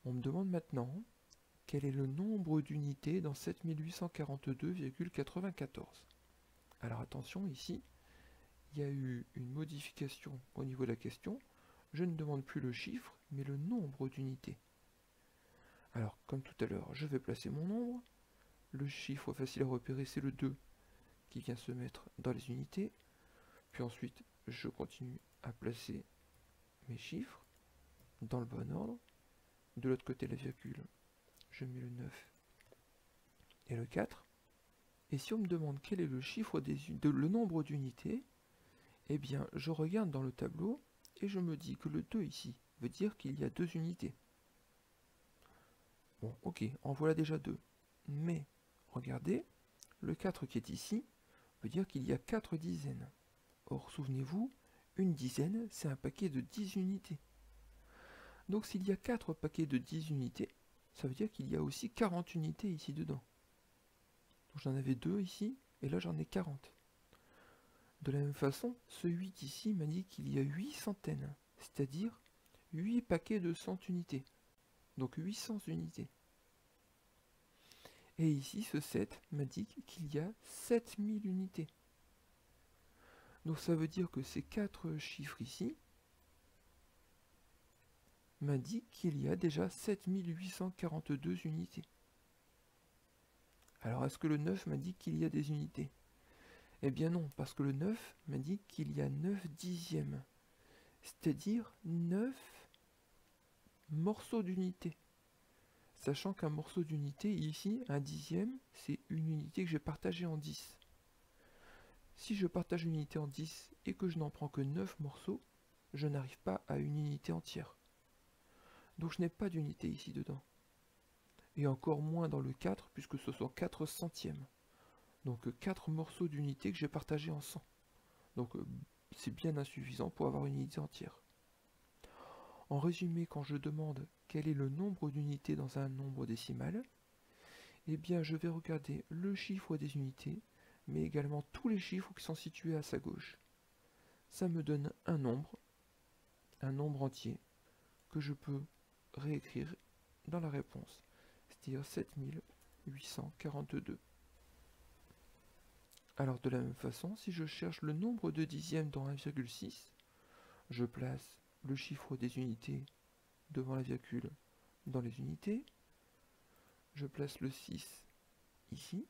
On me demande maintenant quel est le nombre d'unités dans 7842,94. Alors attention, ici, il y a eu une modification au niveau de la question. Je ne demande plus le chiffre, mais le nombre d'unités. Alors, comme tout à l'heure, je vais placer mon nombre. Le chiffre facile à repérer, c'est le 2 qui vient se mettre dans les unités. Puis ensuite, je continue à placer mes chiffres dans le bon ordre. De l'autre côté, la virgule, je mets le 9 et le 4. Et si on me demande quel est le chiffre le nombre d'unités, eh bien, je regarde dans le tableau et je me dis que le 2 ici veut dire qu'il y a 2 unités. Bon, ok, en voilà déjà 2. Mais, regardez, le 4 qui est ici veut dire qu'il y a 4 dizaines. Or, souvenez-vous, une dizaine, c'est un paquet de 10 unités. Donc s'il y a 4 paquets de 10 unités, ça veut dire qu'il y a aussi 40 unités ici dedans. Donc j'en avais 2 ici, et là j'en ai 40. De la même façon, ce 8 ici m'a dit qu'il y a 8 centaines, c'est-à-dire 8 paquets de 100 unités. Donc 800 unités. Et ici, ce 7 m'indique qu'il y a 7000 unités. Donc ça veut dire que ces 4 chiffres ici m'indiquent qu'il y a déjà 7842 unités. Alors est-ce que le 9 m'indique qu'il y a des unités? Eh bien non, parce que le 9 m'indique qu'il y a 9 dixièmes, c'est-à-dire 9 morceaux d'unité. Sachant qu'un morceau d'unité, ici, un dixième, c'est une unité que j'ai partagée en 10. Si je partage une unité en 10 et que je n'en prends que 9 morceaux, je n'arrive pas à une unité entière. Donc je n'ai pas d'unité ici dedans. Et encore moins dans le 4, puisque ce sont 4 centièmes. Donc 4 morceaux d'unité que j'ai partagés en 100. Donc c'est bien insuffisant pour avoir une unité entière. En résumé, quand je demande quel est le nombre d'unités dans un nombre décimal, eh bien je vais regarder le chiffre des unités, mais également tous les chiffres qui sont situés à sa gauche. Ça me donne un nombre entier, que je peux réécrire dans la réponse, c'est-à-dire 7842. Alors de la même façon, si je cherche le nombre de dixièmes dans 1,6, je place le chiffre des unités devant la virgule dans les unités, je place le 6 ici,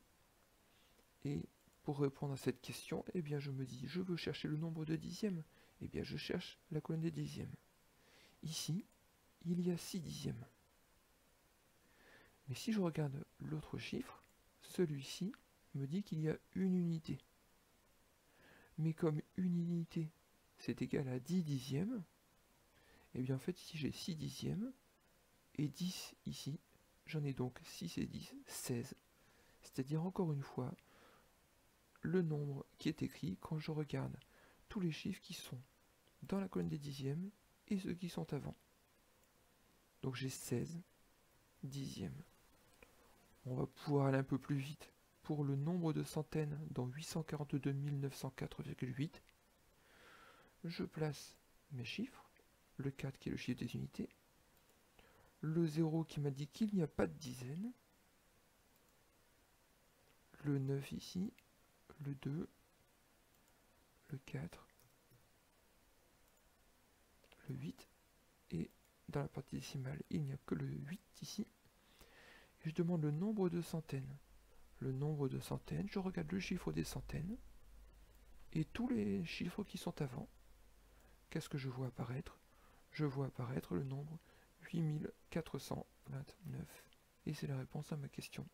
et pour répondre à cette question, eh bien je me dis, je veux chercher le nombre de dixièmes, eh bien je cherche la colonne des dixièmes. Ici, il y a 6 dixièmes. Mais si je regarde l'autre chiffre, celui-ci me dit qu'il y a une unité. Mais comme une unité, c'est égal à 10 dixièmes, et bien en fait ici j'ai 6 dixièmes, et 10 ici, j'en ai donc 6 et 10, 16. C'est-à-dire encore une fois, le nombre qui est écrit quand je regarde tous les chiffres qui sont dans la colonne des dixièmes et ceux qui sont avant. Donc j'ai 16 dixièmes. On va pouvoir aller un peu plus vite. Pour le nombre de centaines dans 842 904,8, je place mes chiffres, le 4 qui est le chiffre des unités, le 0 qui m'indique qu'il n'y a pas de dizaines, le 9 ici, le 2, le 4, le 8, et dans la partie décimale, il n'y a que le 8 ici, et je demande le nombre de centaines. Le nombre de centaines, je regarde le chiffre des centaines, et tous les chiffres qui sont avant. Qu'est-ce que je vois apparaître? Je vois apparaître le nombre 8429. Et c'est la réponse à ma question.